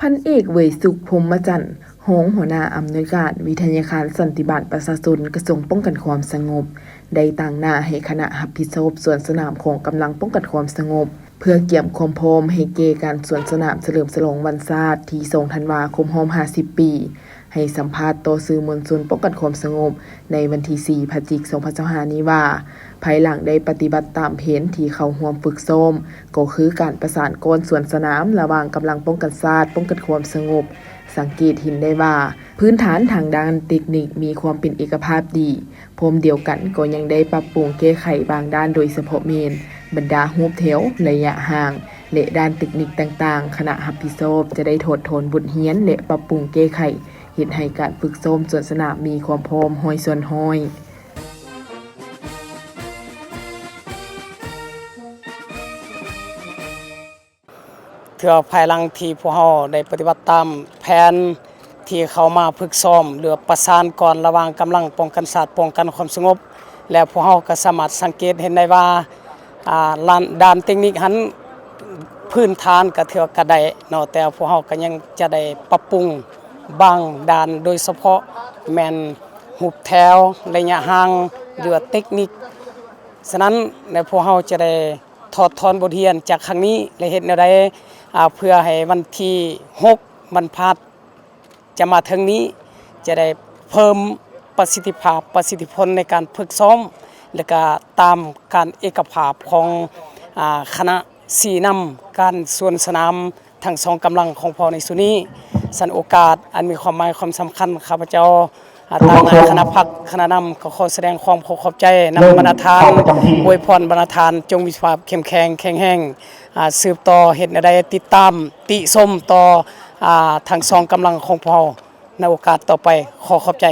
พันเอกเวยสุขพรหมจันทร์รองหัวหน้าอำนวยการวิทยาการสันติบาลประชาชนกระทรวงป้องกันความสงบได้ตั้งหน้าให้คณะรับผิดชอบสวนสนามของกำลังป้องกันความสงบเพื่อเกี่ยมความพร้อมให้เกการสวนสนามเฉลิมฉลองวันชาติที่2ธันวาคม50 ปีให้สัมภาษณ์ต่อสื่อมวลชนป้องกันความสงบในวันที่4พฤศจิกายน2025นี้ว่าภายหลังได้ปฏิบัติตามแผนที่เข้าร่วมฝึกซ้อมก็คือการประสานกลสวนสนามระหว่างกำลังป้องกันชาติป้องกันความสงบสังเกตเห็นได้ว่าพื้นฐานทางด้านเทคนิคมีความเป็นเอกภาพดีพร้อมเดียวกันก็ยังได้ปรับปรุงแก้ไขบางด้านโดยเฉพาะเมนบรรดารูปแถวระยะห่างและด้านเทคนิคต่างๆคณะรับผิดชอบจะได้ถอดถอนบทเรียนและปรับปรุงแก้ไขเฮ็ดให้การฝึกซ้อมสวนสนามมีความพร้อมร้อยส่วนร้อยเพื่อภายหลังที่พวกเราได้ปฏิบัติตามแผนที่เขามาฝึกซ้อมหรือประสานก่อนระหว่างกำลังป้องกันชาติป้องกันความสงบและพวกเราก็สามารถสังเกตเห็นได้ว่าด้านเทคนิคหันพื้นฐานก็ถือว่าได้เนาะแต่พวกเราก็ยังจะได้ปรับปรุงบางด้านโดยเฉพาะแม่นรูปแถวระยะห่างหรือเทคนิคฉะนั้นในพวกเราจะได้ถอดถอนบทเรียนจากครั้งนี้และเฮ็ดแนวใดเพื่อให้วันที่6วันพฤหัสจะมาถึงนี้จะได้เพิ่มประสิทธิภาพประสิทธิผลในการฝึกซ้อมและก็ตามการเอกภาพของคณะสีนำการสวนสนามทั้งสองกำลังของพอในสุนี้สันโอกาสอันมีความหมายความสำคัญข้าพเจ้าทางคณะพักคณะนำก็ขอแสดงความขอบใจนำบรรณาทานอวยพรบรรณาทานจงมีความเข้มแข็งแข็งแรงสืบต่อเฮ็ดแนวใดติดตามติชมต่อทั้งสองกำลังของพอในโอกาสต่อไปขอขอบใจ